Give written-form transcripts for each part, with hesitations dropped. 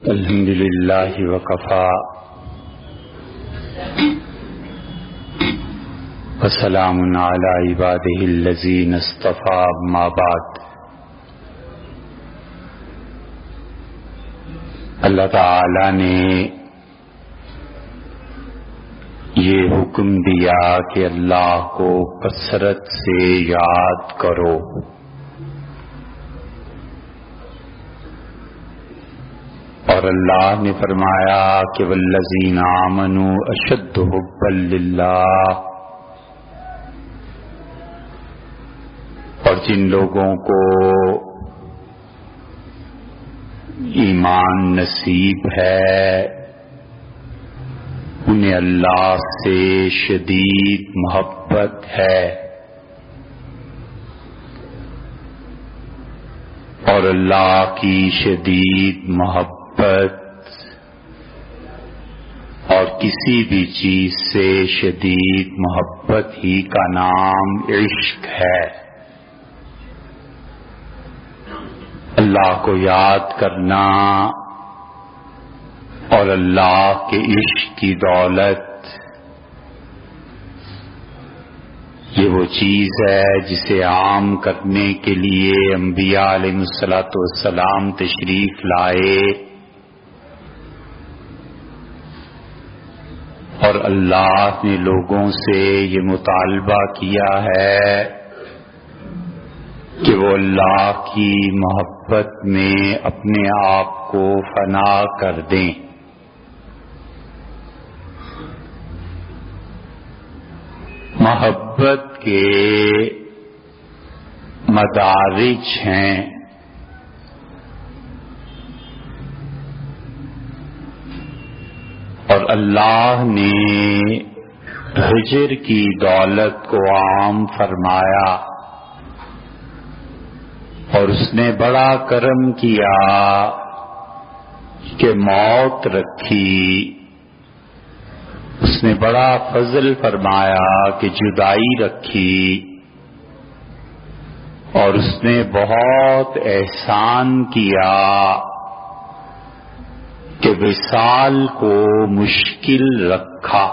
الحمد للہ وکفا وسلام علی عبادہ الذین اصطفی اما بعد۔ اللہ تعالی نے یہ حکم دیا کہ اللہ کو کثرت سے یاد کرو، اور اللہ نے فرمایا کہ والذین آمنوا اشد حبا للہ، اور جن لوگوں کو ایمان نصیب ہے انہیں اللہ سے شدید محبت ہے، اور اللہ کی شدید محبت اور کسی بھی چیز سے شدید محبت ہی کا نام عشق ہے۔ اللہ کو یاد کرنا اور اللہ کے عشق کی دولت، یہ وہ چیز ہے جسے عام کرنے کے لیے انبیاء علیہ الصلوۃ والسلام تشریف لائے، اور اللہ نے لوگوں سے یہ مطالبہ کیا ہے کہ وہ اللہ کی محبت میں اپنے آپ کو فنا کر دیں۔ محبت کے مدارج ہیں، اور اللہ نے ہجر کی دولت کو عام فرمایا، اور اس نے بڑا کرم کیا کہ موت رکھی، اس نے بڑا فضل فرمایا کہ جدائی رکھی، اور اس نے بہت احسان کیا کہ وصال کو مشکل رکھا۔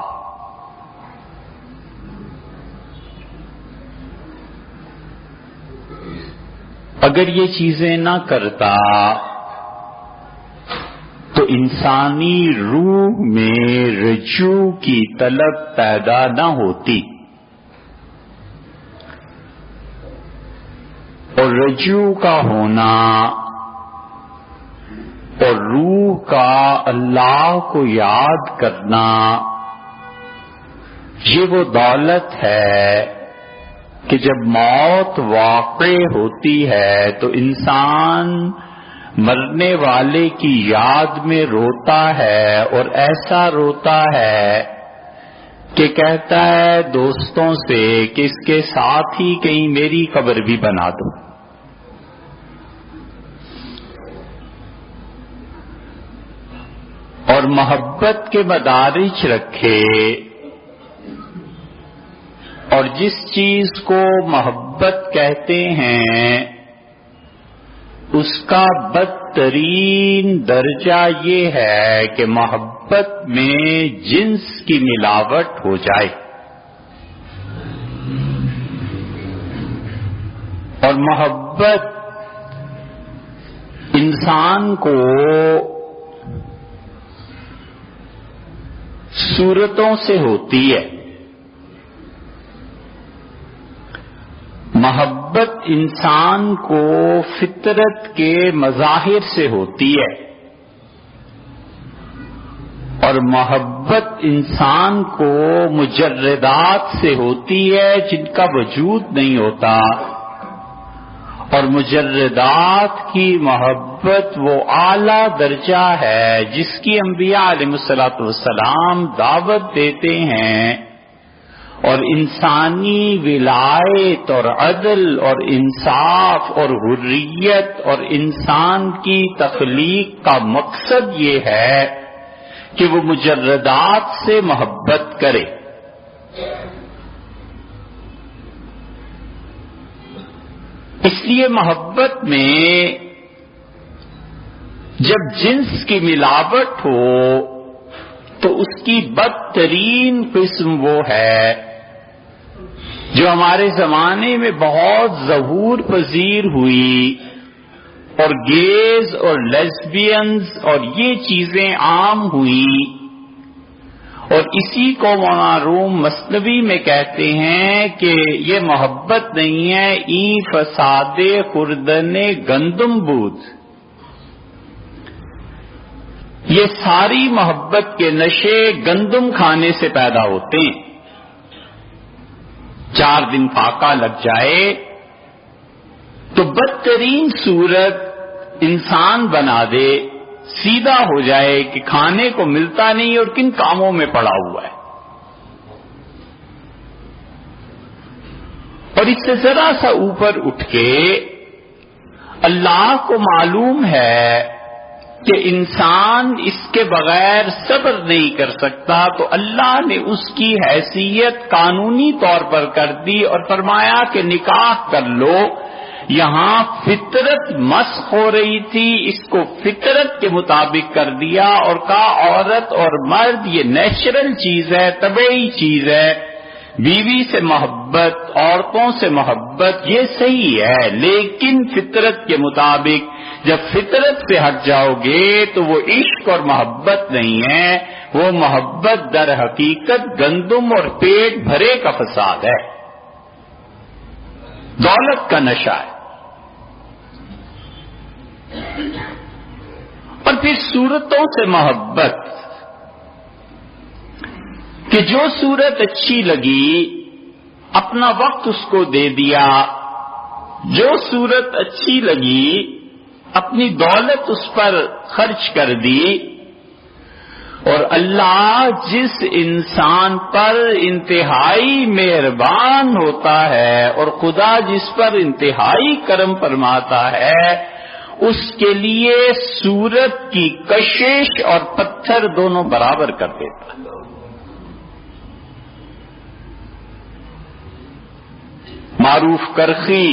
اگر یہ چیزیں نہ کرتا تو انسانی روح میں رجوع کی طلب پیدا نہ ہوتی، اور رجوع کا ہونا اور روح کا اللہ کو یاد کرنا، یہ وہ دولت ہے کہ جب موت واقع ہوتی ہے تو انسان مرنے والے کی یاد میں روتا ہے، اور ایسا روتا ہے کہ کہتا ہے دوستوں سے کہ اس کے ساتھ ہی کہیں میری قبر بھی بنا دو۔ اور محبت کے مدارج رکھے، اور جس چیز کو محبت کہتے ہیں اس کا بدترین درجہ یہ ہے کہ محبت میں جنس کی ملاوٹ ہو جائے، اور محبت انسان کو صورتوں سے ہوتی ہے، محبت انسان کو فطرت کے مظاہر سے ہوتی ہے، اور محبت انسان کو مجردات سے ہوتی ہے جن کا وجود نہیں ہوتا، اور مجردات کی محبت وہ اعلیٰ درجہ ہے جس کی انبیاء علیہ الصلوۃ والسلام دعوت دیتے ہیں، اور انسانی ولایت اور عدل اور انصاف اور حریت اور انسان کی تخلیق کا مقصد یہ ہے کہ وہ مجردات سے محبت کرے۔ اس لیے محبت میں جب جنس کی ملاوٹ ہو تو اس کی بدترین قسم وہ ہے جو ہمارے زمانے میں بہت ظہور پذیر ہوئی، اور گیز اور لیسبینز اور یہ چیزیں عام ہوئی، اور اسی کو مولانا روم مثنوی میں کہتے ہیں کہ یہ محبت نہیں ہے، ای فساد خوردن گندم بود۔ یہ ساری محبت کے نشے گندم کھانے سے پیدا ہوتے ہیں۔ 4 دن فاقہ لگ جائے تو بدترین صورت انسان بنا دے، سیدھا ہو جائے کہ کھانے کو ملتا نہیں اور کن کاموں میں پڑا ہوا ہے۔ اور اس سے ذرا سا اوپر اٹھ کے اللہ کو معلوم ہے کہ انسان اس کے بغیر صبر نہیں کر سکتا، تو اللہ نے اس کی حیثیت قانونی طور پر کر دی اور فرمایا کہ نکاح کر لو۔ یہاں فطرت مسخ ہو رہی تھی، اس کو فطرت کے مطابق کر دیا اور کہا عورت اور مرد یہ نیچرل چیز ہے، طبیعی چیز ہے، بیوی سے محبت، عورتوں سے محبت یہ صحیح ہے، لیکن فطرت کے مطابق۔ جب فطرت سے ہٹ جاؤ گے تو وہ عشق اور محبت نہیں ہے، وہ محبت در حقیقت گندم اور پیٹ بھرے کا فساد ہے، دولت کا نشہ ہے۔ اور پھر صورتوں سے محبت، کہ جو صورت اچھی لگی اپنا وقت اس کو دے دیا، جو صورت اچھی لگی اپنی دولت اس پر خرچ کر دی۔ اور اللہ جس انسان پر انتہائی مہربان ہوتا ہے اور خدا جس پر انتہائی کرم فرماتا ہے، اس کے لیے صورت کی کشش اور پتھر دونوں برابر کر دیتا ہے۔ معروف کرخی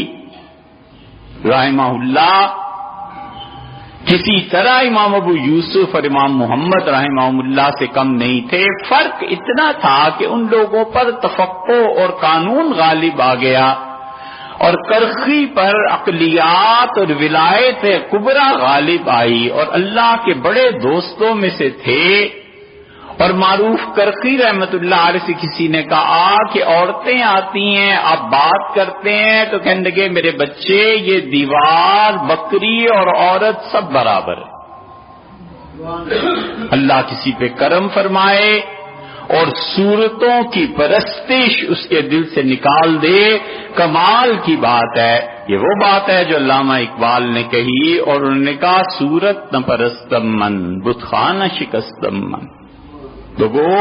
رحمہ اللہ کسی طرح امام ابو یوسف اور امام محمد رحمہ اللہ سے کم نہیں تھے، فرق اتنا تھا کہ ان لوگوں پر تفقہ اور قانون غالب آ گیا، اور کرخی پر عقلیات اور ولایت کبریٰ غالب آئی، اور اللہ کے بڑے دوستوں میں سے تھے۔ اور معروف کرخی رحمت اللہ علیہ سے کسی نے کہا کہ عورتیں آتی ہیں، آپ بات کرتے ہیں تو کہنے لگے میرے بچے یہ دیوار، بکری اور عورت سب برابر ہے۔ اللہ کسی پہ کرم فرمائے اور صورتوں کی پرستش اس کے دل سے نکال دے، کمال کی بات ہے۔ یہ وہ بات ہے جو علامہ اقبال نے کہی، اور انہوں نے کہا صورت نہ پرستم من، بت خانہ شکستم من۔ لوگوں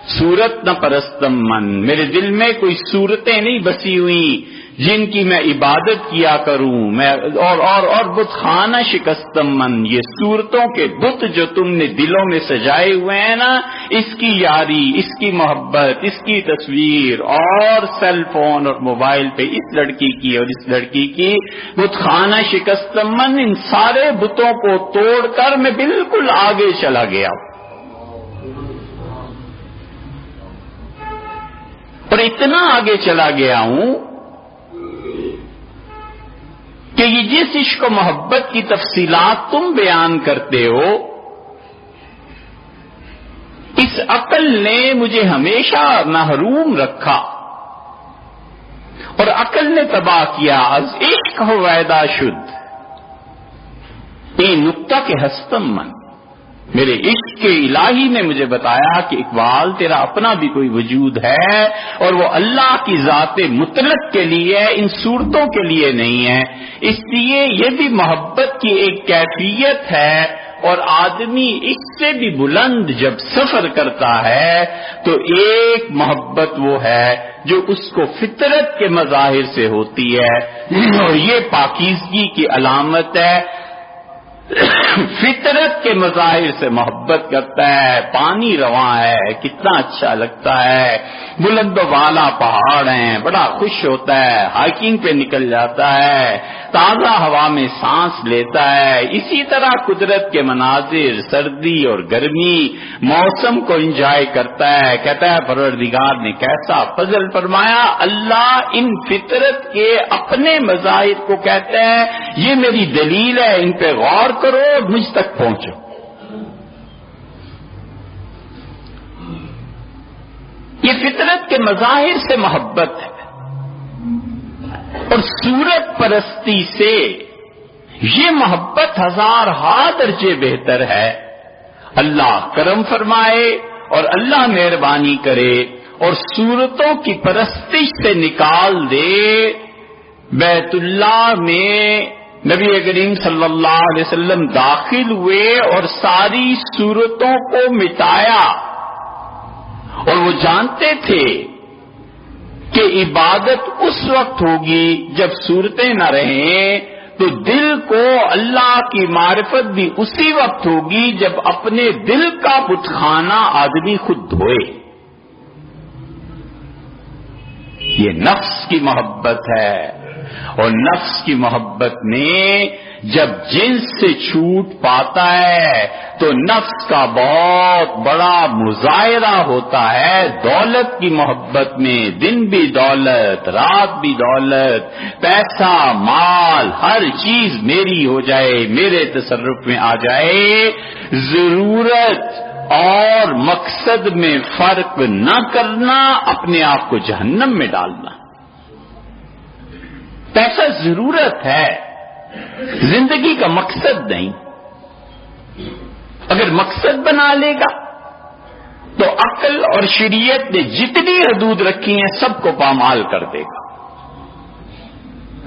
صورت نہ پرستم من، میرے دل میں کوئی صورتیں نہیں بسی ہوئی جن کی میں عبادت کیا کروں میں، اور بت خانہ شکستم من، یہ صورتوں کے بت جو تم نے دلوں میں سجائے ہوئے ہیں نا، اس کی یاری، اس کی محبت، اس کی تصویر اور سیل فون اور موبائل پہ اس لڑکی کی اور اس لڑکی کی، بت خانہ شکستم من، ان سارے بتوں کو توڑ کر میں بالکل آگے چلا گیا، اور اتنا آگے چلا گیا ہوں کہ یہ جس عشق و محبت کی تفصیلات تم بیان کرتے ہو، اس عقل نے مجھے ہمیشہ محروم رکھا، اور عقل نے تباہ کیا۔ از عشق ہو ویدا شد، اے نکتہ کے ہستم من، میرے عشق کے الہی نے مجھے بتایا کہ اقبال تیرا اپنا بھی کوئی وجود ہے، اور وہ اللہ کی ذات مطلق کے لیے، ان صورتوں کے لیے نہیں ہے۔ اس لیے یہ بھی محبت کی ایک کیفیت ہے، اور آدمی اس سے بھی بلند جب سفر کرتا ہے تو ایک محبت وہ ہے جو اس کو فطرت کے مظاہر سے ہوتی ہے، اور یہ پاکیزگی کی علامت ہے۔ فطرت کے مظاہر سے محبت کرتا ہے، پانی رواں ہے، کتنا اچھا لگتا ہے، بلند و بالا پہاڑ ہیں، بڑا خوش ہوتا ہے، ہائکنگ پہ نکل جاتا ہے، تازہ ہوا میں سانس لیتا ہے. اسی طرح قدرت کے مناظر، سردی اور گرمی، موسم کو انجوائے کرتا ہے. کہتا ہے پروردگار نے کیسا فضل فرمایا. اللہ ان فطرت کے اپنے مظاہر کو کہتا ہے یہ میری دلیل ہے، ان پہ غور کرو اور مجھ تک پہنچو. یہ فطرت کے مظاہر سے محبت ہے. اور صورت پرستی سے یہ محبت ہزارہا درجے بہتر ہے. اللہ کرم فرمائے اور اللہ مہربانی کرے اور صورتوں کی پرستش سے نکال دے. بیت اللہ میں نبی کریم صلی اللہ علیہ وسلم داخل ہوئے اور ساری صورتوں کو مٹایا. اور وہ جانتے تھے کہ عبادت اس وقت ہوگی جب صورتیں نہ رہیں، تو دل کو اللہ کی معرفت بھی اسی وقت ہوگی جب اپنے دل کا بتخانہ آدمی خود دھوئے. یہ نفس کی محبت ہے. اور نفس کی محبت میں جب جنس سے چھوٹ پاتا ہے تو نفس کا بہت بڑا مظاہرہ ہوتا ہے. دولت کی محبت میں دن بھی دولت، رات بھی دولت، پیسہ، مال، ہر چیز میری ہو جائے، میرے تصرف میں آ جائے. ضرورت اور مقصد میں فرق نہ کرنا، اپنے آپ کو جہنم میں ڈالنا. پیسہ ضرورت ہے، زندگی کا مقصد نہیں. اگر مقصد بنا لے گا تو عقل اور شریعت نے جتنی حدود رکھی ہیں سب کو پامال کر دے گا.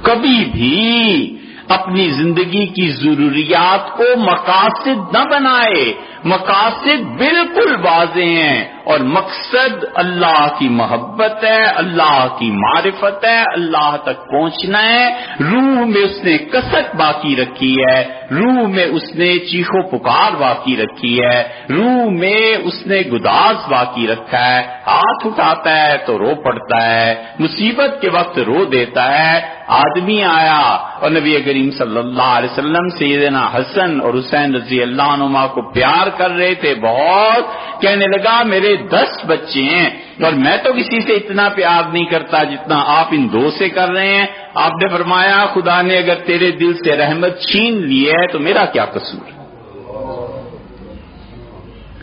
کبھی بھی اپنی زندگی کی ضروریات کو مقاصد نہ بنائے. مقاصد بالکل واضح ہیں اور مقصد اللہ کی محبت ہے، اللہ کی معرفت ہے، اللہ تک پہنچنا ہے. روح میں اس نے کسک باقی رکھی ہے، روح میں اس نے چیخ و پکار باقی رکھی ہے، روح میں اس نے گداز باقی رکھا ہے. ہاتھ اٹھاتا ہے تو رو پڑتا ہے، مصیبت کے وقت رو دیتا ہے. آدمی آیا اور نبی کریم صلی اللہ علیہ وسلم سیدنا حسن اور حسین رضی اللہ عنہما کو پیار کر رہے تھے بہت. کہنے لگا میرے 10 بچے ہیں اور میں تو کسی سے اتنا پیار نہیں کرتا جتنا آپ ان 2 سے کر رہے ہیں. آپ نے فرمایا خدا نے اگر تیرے دل سے رحمت چھین لی ہے تو میرا کیا قصور.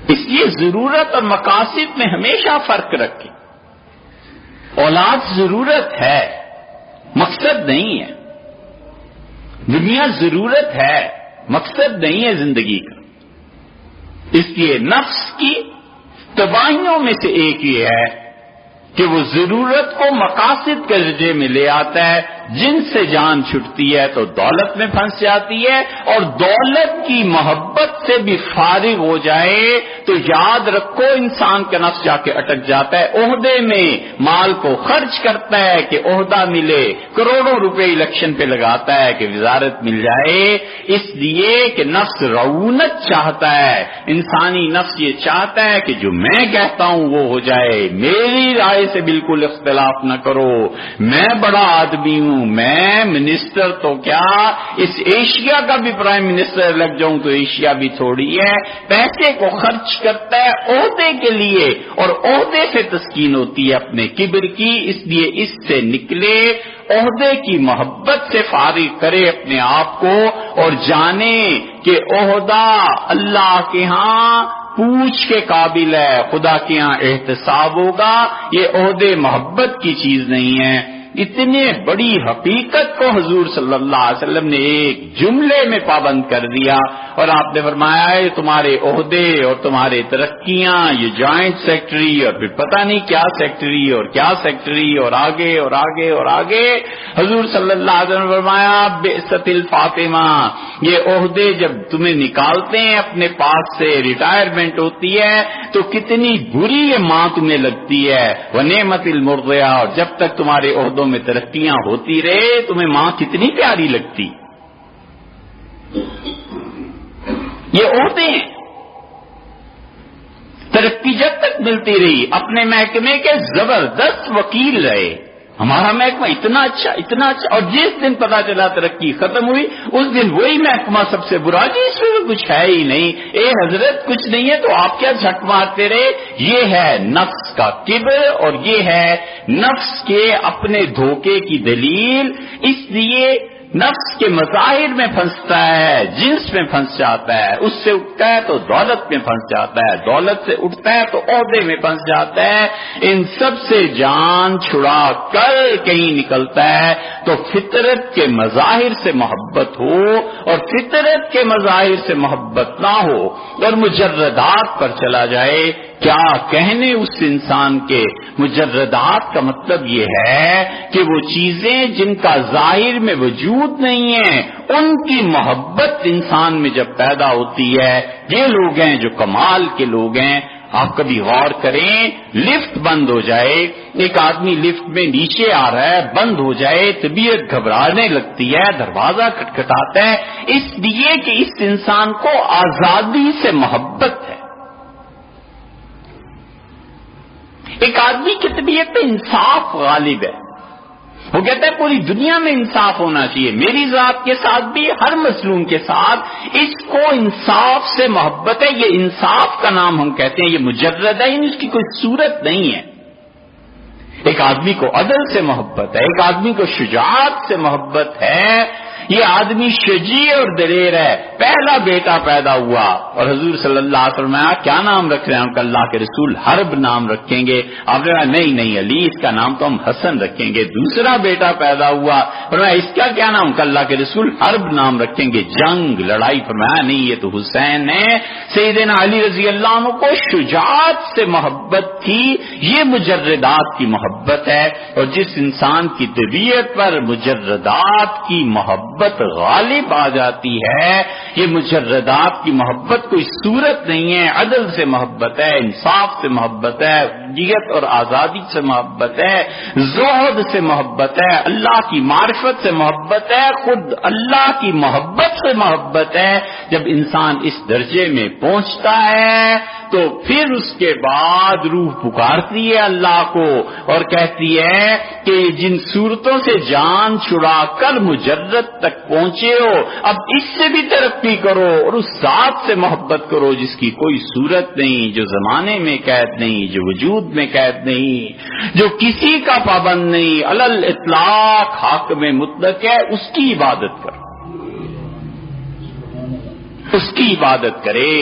اس لیے ضرورت اور مقاصد میں ہمیشہ فرق رکھیں. اولاد ضرورت ہے، مقصد نہیں ہے. دنیا ضرورت ہے، مقصد نہیں ہے زندگی کا. اس لیے نفس کی تباہیوں میں سے ایک یہ ہے کہ وہ ضرورت کو مقاصد کے درجے میں لے آتا ہے. جن سے جان چھٹتی ہے تو دولت میں پھنس جاتی ہے، اور دولت کی محبت سے بھی فارغ ہو جائے تو یاد رکھو انسان کا نفس جا کے اٹک جاتا ہے. عہدے میں مال کو خرچ کرتا ہے کہ عہدہ ملے، کروڑوں روپے الیکشن پہ لگاتا ہے کہ وزارت مل جائے. اس لیے کہ نفس رعونت چاہتا ہے. انسانی نفس یہ چاہتا ہے کہ جو میں کہتا ہوں وہ ہو جائے، میری رائے سے بالکل اختلاف نہ کرو. میں بڑا آدمی ہوں، میں منسٹر تو کیا اس ایشیا کا بھی پرائم منسٹر لگ جاؤں تو ایشیا بھی تھوڑی ہے. پیسے کو خرچ کرتا ہے عہدے کے لیے، اور عہدے سے تسکین ہوتی ہے اپنے کبر کی. اس لیے اس سے نکلے، عہدے کی محبت سے فارغ کرے اپنے آپ کو اور جانے کہ عہدہ اللہ کے ہاں پوچھ کے قابل ہے، خدا کے یہاں احتساب ہوگا. یہ عہدے محبت کی چیز نہیں ہے. اتنے بڑی حقیقت کو حضور صلی اللہ علیہ وسلم نے ایک جملے میں پابند کر دیا اور آپ نے فرمایا ہے تمہارے عہدے اور تمہارے ترقیاں، یہ جوائنٹ سیکٹری اور پھر پتہ نہیں کیا سیکٹری اور کیا سیکٹری اور آگے اور آگے اور آگے. حضور صلی اللہ علیہ وسلم نے فرمایا بعثت الفاطمہ، یہ عہدے جب تمہیں نکالتے ہیں اپنے پاس سے، ریٹائرمنٹ ہوتی ہے تو کتنی بری یہ ماں تمہیں لگتی ہے. ونعمت المرضعہ، اور جب تک تمہارے عہدوں میں ترقیاں ہوتی رہے تمہیں ماں کتنی پیاری لگتی. یہ عہدے ہیں. ترقی جب تک ملتی رہی، اپنے محکمے کے زبردست وکیل رہے، ہمارا محکمہ اتنا اچھا، اور جس دن پتا چلا ترقی ختم ہوئی اس دن وہی محکمہ سب سے برا، جی اس میں تو کچھ ہے ہی نہیں، اے حضرت کچھ نہیں ہے تو آپ کیا جھٹ مارتے رہے؟ یہ ہے نفس کا کبر اور یہ ہے نفس کے اپنے دھوکے کی دلیل۔ اس لیے نفس کے مظاہر میں پھنستا ہے، جنس میں پھنس جاتا ہے، اس سے اٹھتا ہے تو دولت میں پھنس جاتا ہے، دولت سے اٹھتا ہے تو عہدے میں پھنس جاتا ہے، ان سب سے جان چھڑا کر کہیں نکلتا ہے تو فطرت کے مظاہر سے محبت ہو اور فطرت کے مظاہر سے محبت نہ ہو اور مجردات پر چلا جائے۔ کیا کہنے اس انسان کے؟ مجردات کا مطلب یہ ہے کہ وہ چیزیں جن کا ظاہر میں وجود نہیں ہے ان کی محبت انسان میں جب پیدا ہوتی ہے، یہ لوگ ہیں جو کمال کے لوگ ہیں۔ آپ کبھی غور کریں، لفٹ بند ہو جائے، ایک آدمی لفٹ میں نیچے آ رہا ہے، بند ہو جائے، طبیعت گھبرانے لگتی ہے، دروازہ کھٹکھٹاتا ہے، اس لیے کہ اس انسان کو آزادی سے محبت ہے۔ ایک آدمی کی طبیعت میں انصاف غالب ہے، وہ کہتا ہے پوری دنیا میں انصاف ہونا چاہیے، میری ذات کے ساتھ بھی، ہر مظلوم کے ساتھ، اس کو انصاف سے محبت ہے۔ یہ انصاف کا نام ہم کہتے ہیں، یہ مجرد ہے، اس کی کوئی صورت نہیں ہے۔ ایک آدمی کو عدل سے محبت ہے، ایک آدمی کو شجاعت سے محبت ہے، یہ آدمی شجیع اور دلیر ہے۔ پہلا بیٹا پیدا ہوا اور حضور صلی اللہ علیہ وسلم کیا نام رکھ رہے ہیں؟ کہ اللہ کے رسول حرب نام رکھیں گے۔ آپ نے کہا نہیں علی، اس کا نام تو ہم حسن رکھیں گے۔ دوسرا بیٹا پیدا ہوا، فرمایا اس کا کیا نام؟ کہ اللہ کے رسول حرب نام رکھیں گے، جنگ، لڑائی۔ فرمایا نہیں، یہ تو حسین ہے۔ سیدنا علی رضی اللہ عنہ کو شجاعت سے محبت تھی، یہ مجردات کی محبت ہے۔ اور جس انسان کی طبیعت پر مجردات کی محبت غالب آ جاتی ہے، یہ مجردات کی محبت کوئی صورت نہیں ہے، عدل سے محبت ہے، انصاف سے محبت ہے، حریت اور آزادی سے محبت ہے، زہد سے محبت ہے، اللہ کی معرفت سے محبت ہے، خود اللہ کی محبت سے محبت ہے۔ جب انسان اس درجے میں پہنچتا ہے تو پھر اس کے بعد روح پکارتی ہے اللہ کو اور کہتی ہے کہ جن صورتوں سے جان چھڑا کر مجرد تک پہنچے ہو، اب اس سے بھی ترقی کرو اور اس ذات سے محبت کرو جس کی کوئی صورت نہیں، جو زمانے میں قید نہیں، جو وجود میں قید نہیں، جو کسی کا پابند نہیں، علی الاطلاق حاکم مطلق ہے، اس کی عبادت کرو، اس کی عبادت کرے،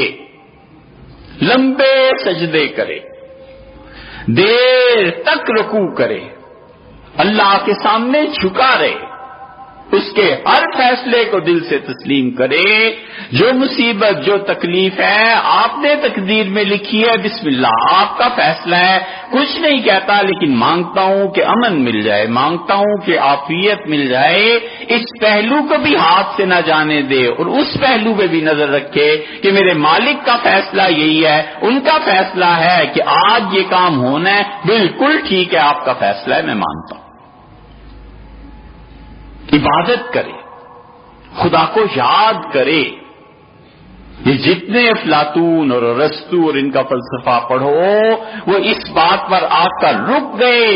لمبے سجدے کرے، دیر تک رکوع کرے، اللہ کے سامنے جھکا رہے، اس کے ہر فیصلے کو دل سے تسلیم کرے۔ جو مصیبت، جو تکلیف ہے آپ نے تقدیر میں لکھی ہے، بسم اللہ، آپ کا فیصلہ ہے، کچھ نہیں کہتا لیکن مانگتا ہوں کہ امن مل جائے، مانگتا ہوں کہ عافیت مل جائے، اس پہلو کو بھی ہاتھ سے نہ جانے دے اور اس پہلو پہ بھی نظر رکھے کہ میرے مالک کا فیصلہ یہی ہے، ان کا فیصلہ ہے کہ آج یہ کام ہونا ہے، بالکل ٹھیک ہے، آپ کا فیصلہ ہے، میں مانتا ہوں۔ عبادت کرے، خدا کو یاد کرے۔ یہ جتنے افلاطون اور ارسطو اور ان کا فلسفہ پڑھو وہ اس بات پر آ کر رک گئے،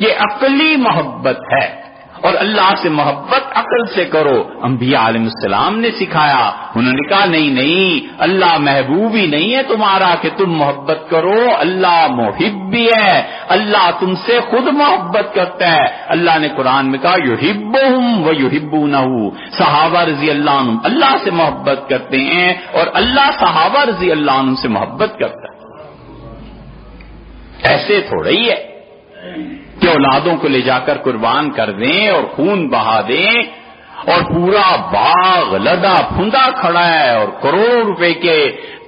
یہ عقلی محبت ہے اور اللہ سے محبت عقل سے کرو۔ انبیاء علیہ السلام نے سکھایا، انہوں نے کہا نہیں، اللہ محبوب ہی نہیں ہے تمہارا کہ تم محبت کرو، اللہ محب بھی ہے، اللہ تم سے خود محبت کرتا ہے۔ اللہ نے قرآن میں کہا یحبہم ویحبونہ، صحابہ رضی اللہ عنہم اللہ سے محبت کرتے ہیں اور اللہ صحابہ رضی اللہ عنہم سے محبت کرتا ہے۔ ایسے تھوڑا ہی ہے کہ اولادوں کو لے جا کر قربان کر دیں اور خون بہا دیں اور پورا باغ لدا پھندا کھڑا ہے اور کروڑ روپے کے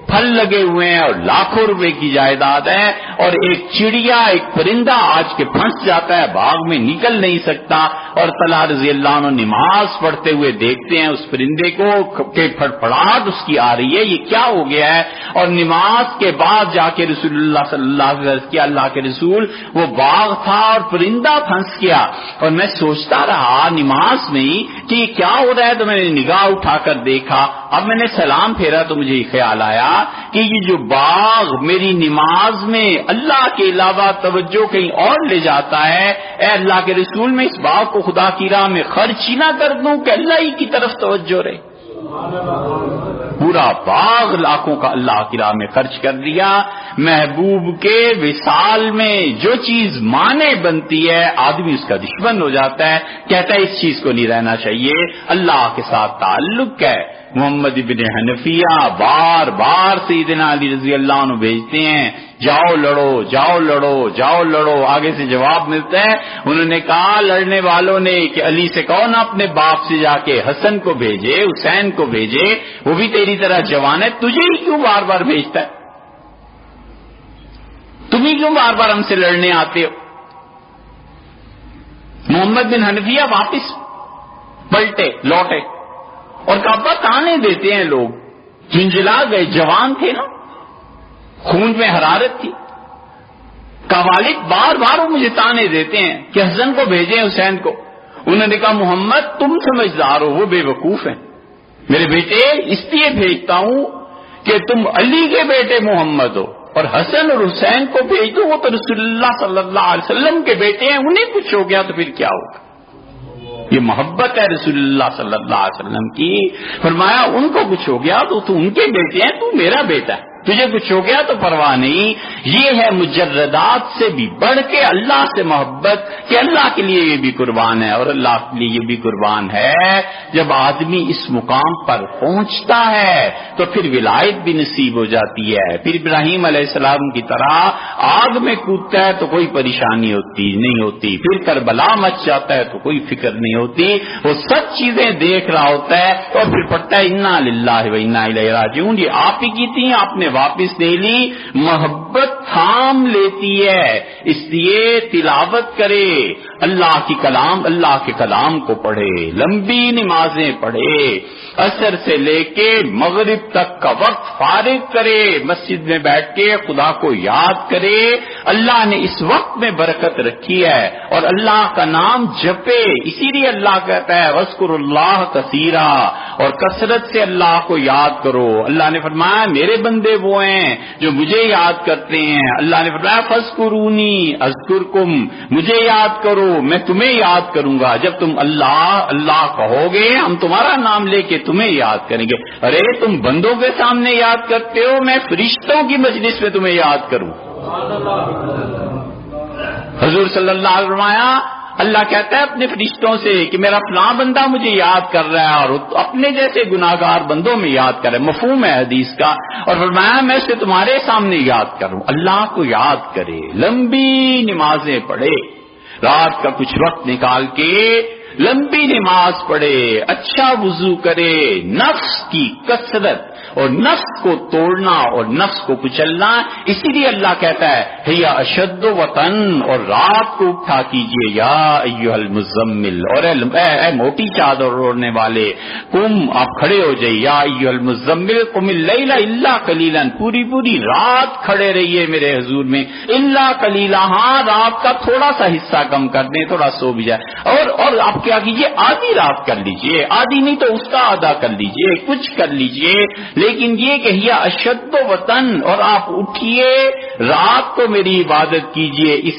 پھل لگے ہوئے ہیں اور لاکھوں روپے کی جائیداد ہے اور ایک چڑیا، ایک پرندہ آج کے پھنس جاتا ہے، باغ میں نکل نہیں سکتا اور طلحہ رضی اللہ عنہ نماز پڑھتے ہوئے دیکھتے ہیں اس پرندے کو کہ پھڑپڑاہٹ اس کی آ رہی ہے، یہ کیا ہو گیا ہے؟ اور نماز کے بعد جا کے رسول اللہ صلی اللہ علیہ وسلم کیا اللہ کے رسول وہ باغ تھا اور پرندہ پھنس گیا، اور میں سوچتا رہا نماز میں کہ یہ کیا ہو رہا ہے، تو میں نے نگاہ اٹھا کر دیکھا، اب میں نے سلام پھیرا تو مجھے یہ خیال آیا کہ یہ جو باغ میری نماز میں اللہ کے علاوہ توجہ کہیں اور لے جاتا ہے، اے اللہ کے رسول میں اس باغ کو خدا کی راہ میں خرچ ہی نہ کر دوں کہ اللہ ہی کی طرف توجہ رہے۔ پورا باغ لاکھوں کا اللہ کی راہ میں خرچ کر دیا۔ محبوب کے وصال میں جو چیز مانے بنتی ہے آدمی اس کا دشمن ہو جاتا ہے، کہتا ہے اس چیز کو نہیں رہنا چاہیے، اللہ کے ساتھ تعلق ہے۔ محمد ابن حنفیہ بار بار سیدنا علی رضی اللہ عنہ بھیجتے ہیں، جاؤ لڑو جاؤ لڑو جاؤ لڑو، آگے سے جواب ملتا ہے، انہوں نے کہا لڑنے والوں نے کہ علی سے کہو نا اپنے باپ سے جا کے حسن کو بھیجے، حسین کو بھیجے، وہ بھی تیری طرح جوان ہے، تجھے ہی کیوں بار بار بھیجتا ہے؟ تم ہی کیوں بار بار ہم سے لڑنے آتے ہو؟ محمد بن حنفیہ واپس پلٹے لوٹے اور کعبہ تانے دیتے ہیں، لوگ جنجلا گئے، جوان تھے نا، خون میں حرارت تھی، کا والد بار بار وہ مجھے تانے دیتے ہیں کہ حسن کو بھیجیں حسین کو۔ انہوں نے کہا محمد تم سمجھدار ہو، وہ بے وقوف ہیں، میرے بیٹے اس لیے بھیجتا ہوں کہ تم علی کے بیٹے محمد ہو، اور حسن اور حسین کو بھیج دو، وہ تو رسول اللہ صلی اللہ علیہ وسلم کے بیٹے ہیں، انہیں کچھ ہو گیا تو پھر کیا ہوگا؟ یہ محبت ہے رسول اللہ صلی اللہ علیہ وسلم کی۔ فرمایا ان کو کچھ ہو گیا تو ان کے بیٹے ہیں، تو میرا بیٹا ہے، تجھے کچھ ہو گیا تو پرواہ نہیں۔ یہ ہے مجردات سے بھی بڑھ کے اللہ سے محبت کہ اللہ کے لیے یہ بھی قربان ہے اور اللہ کے لیے یہ بھی قربان ہے۔ جب آدمی اس مقام پر پہنچتا ہے تو پھر ولایت بھی نصیب ہو جاتی ہے، پھر ابراہیم علیہ السلام کی طرح آگ میں کودتا ہے تو کوئی پریشانی نہیں ہوتی، پھر کربلا مچ جاتا ہے تو کوئی فکر نہیں ہوتی، وہ سب چیزیں دیکھ رہا ہوتا ہے اور پھر پڑھتا ہے انا للہ و انا الیہ راجعون، یہ آپ ہی کی تھی، آپ نے واپس لے لی۔ محبت تھام لیتی ہے، اس لیے تلاوت کرے، اللہ کی کلام، اللہ کے کلام کو پڑھے، لمبی نمازیں پڑھے، عصر سے لے کے مغرب تک کا وقت فارغ کرے، مسجد میں بیٹھ کے خدا کو یاد کرے۔ اللہ نے اس وقت میں برکت رکھی ہے اور اللہ کا نام جپے، اسی لیے اللہ کہتا ہے وَاذْكُرُوا اللَّهَ كَثِيرًا، اور کثرت سے اللہ کو یاد کرو۔ اللہ نے فرمایا میرے بندے وہ ہیں جو مجھے یاد کرتے ہیں، اللہ نے فرمایا فَاذْكُرُونِي أَذْكُرْكُمْ، مجھے یاد کرو میں تمہیں یاد کروں گا۔ جب تم اللہ اللہ کہو گے ہم تمہارا نام لے کے تمہیں یاد کریں گے۔ ارے تم بندوں کے سامنے یاد کرتے ہو، میں فرشتوں کی مجلس میں تمہیں یاد کروں۔ حضور صلی اللہ علیہ وسلم، اللہ کہتا ہے اپنے فرشتوں سے کہ میرا فلاں بندہ مجھے یاد کر رہا ہے اور اپنے جیسے گناہگار بندوں میں یاد کر رہا ہے، مفہوم ہے حدیث کا، اور فرمایا میں اسے تمہارے سامنے یاد کروں۔ اللہ کو یاد کرے، لمبی نمازیں پڑھے، رات کا کچھ وقت نکال کے لمبی نماز پڑھے، اچھا وضو کرے، نفس کی کثرت اور نفس کو توڑنا اور نفس کو کچلنا، اسی لیے اللہ کہتا ہے ہیا اشد وطن، اور رات کو اٹھا کیجئے یا ایھا المزمل، اور اے موٹی چادر اوڑھنے والے، قم آپ کھڑے ہو جائیے، یا ایھا المزمل قم اللیل الا قلیلا، پوری رات کھڑے رہیے میرے حضور میں، الا قلیلا، ہاں رات کا تھوڑا سا حصہ کم کر دیں، تھوڑا سو بھی جائے، اور آپ کیا کیجئے آدھی رات کر لیجئے، آدھی نہیں تو اس کا آدھا کر لیجئے، کچھ کر لیجئے، لیکن یہ کہ ہیا اشد وطن، اور آپ اٹھیے رات کو میری عبادت کیجئے، اس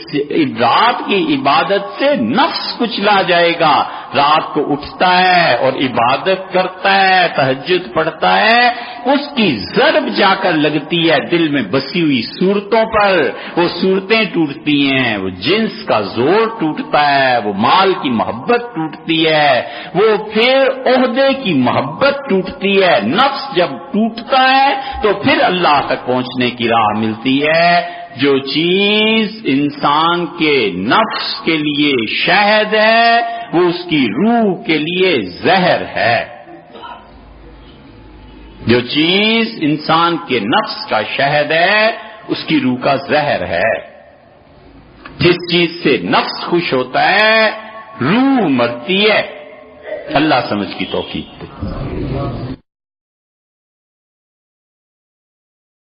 رات کی عبادت سے نفس کچلا جائے گا۔ رات کو اٹھتا ہے اور عبادت کرتا ہے، تہجد پڑھتا ہے، اس کی ضرب جا کر لگتی ہے دل میں بسی ہوئی صورتوں پر، وہ صورتیں ٹوٹتی ہیں، وہ جنس کا زور ٹوٹتا ہے، وہ مال کی محبت ٹوٹتی ہے، وہ پھر عہدے کی محبت ٹوٹتی ہے۔ نفس جب ٹوٹتا ہے تو پھر اللہ تک پہنچنے کی راہ ملتی ہے۔ جو چیز انسان کے نفس کے لیے شہد ہے وہ اس کی روح کے لیے زہر ہے۔ جو چیز انسان کے نفس کا شہد ہے اس کی روح کا زہر ہے۔ جس چیز سے نفس خوش ہوتا ہے روح مرتی ہے. اللہ سمجھ کی توفیق دے.